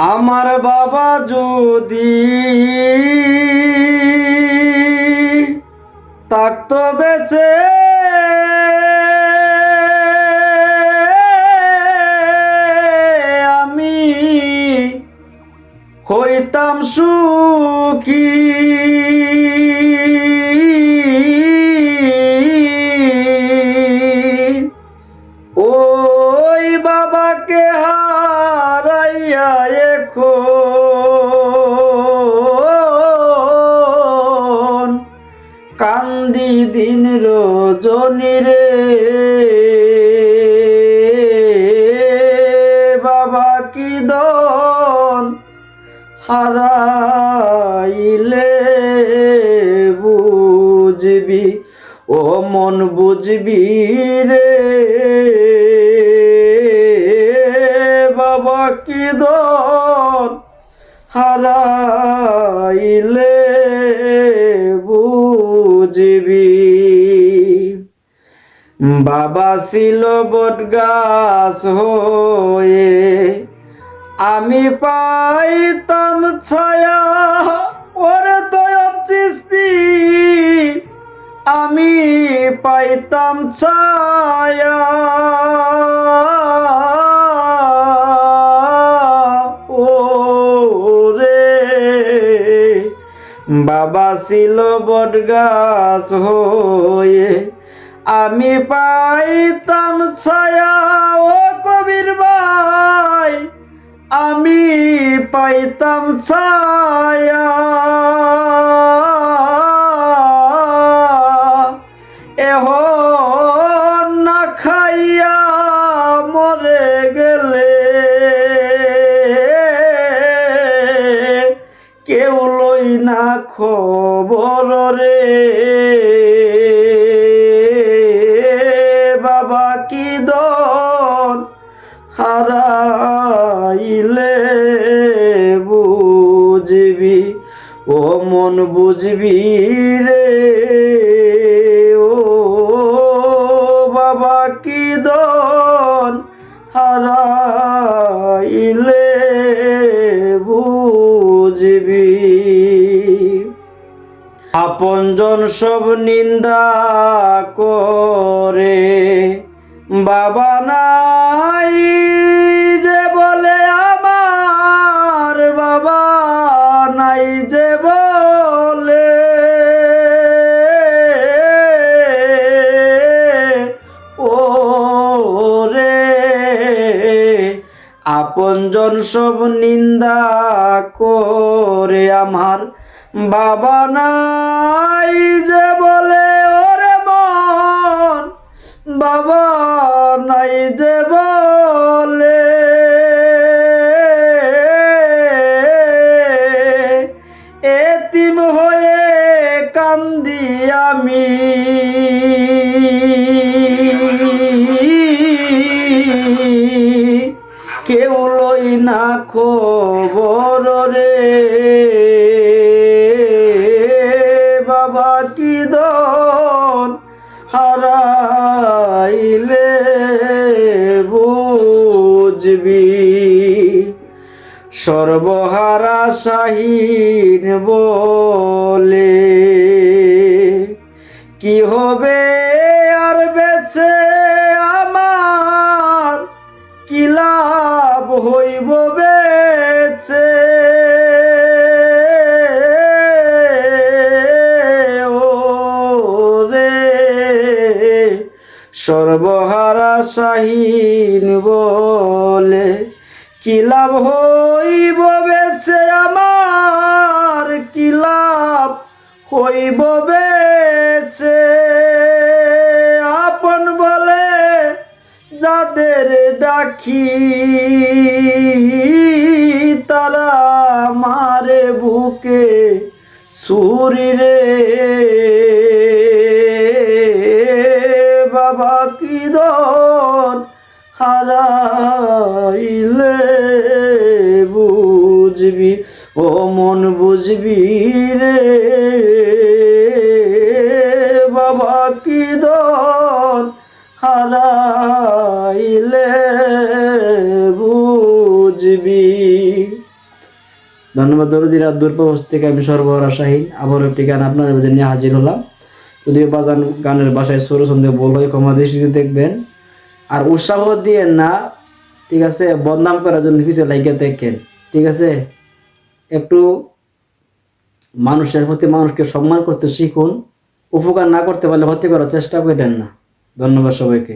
আমার বাবা যদি থাকতো বেঁচে, আমি হইতাম সুখী। ওই বাবাকে হারাইয়া এখন কান্দি দিন রজনী রে। বাবা কি দন হারাইলে বুঝবি, ও মন বুঝবি রে। বাবা কি দন হারাইলে বুঝবি। বাবা ছিল বটগাছ হয়ে, আমি পাইতাম ছায়া। ওরে তয়ব চিস্তি, আমি পাইতাম ছায়া। ও রে বাবা ছিল বটগাছ হয়ে, আমি পাইতাম ছায়া। ও কবির ভাই, আমি পাইতাম ছায়া। এখন না খাইয়া মরে গেলে কেউ লই না খবর রে। বাবা কি দন হারাইলে বুঝবি, ও মন বুঝবি রে। ও বাবা কি দন হারাইলে বুঝবি। আপনজন সব নিন্দা করে, বাবা নাই যে বলে আমার, বাবা নাই যে বলে। ও রে আপনজন সব নিন্দা করে, আমার বাবা নাই যে বলে। ওরে মন বাবা নাই যে বলে। এতিম হয়ে কান্দি আমি, কেউ লই না খবর রে। বাবা কি দন হারাইলে বুঝবি। সর্বহারা শাহীন বলে কি হবে আর বেঁচে আমার, কি লাভ হইব বেঁচে। ও রে সর্বহারা শাহীন বলে কি লাভ হইব বেঁচে আমার, কি লাভ হইব বেঁচে। আপন বলে যাদের ডাকি, তারা মারে বুকে ছুরি রে। বাবা কি দন হারাইলে বুঝবি, ও মন বুঝবি রে। বাবা কি দন হারাইলে বুঝবি। ধন্যবাদ দরদিরা, দূরপ্রবাস থেকে আমি সর্বহারা শাহীন আবার একটি গান আপনাদের মাঝে নিয়ে হাজির হলাম। যদিও বাজান গানের বাসায় সুরছন্দে বল হয়, ক্ষমা দৃষ্টিতে দেখবেন। আর উৎসাহ দিয়ে না, ঠিক আছে, বদনাম করার জন্য পিছিয়ে লাগিয়ে দেখেন, ঠিক আছে। একটু মানুষের প্রতি মানুষকে সম্মান করতে শিখুন। উপকার না করতে পারলে ক্ষতি করার চেষ্টা করেন না। ধন্যবাদ সবাইকে।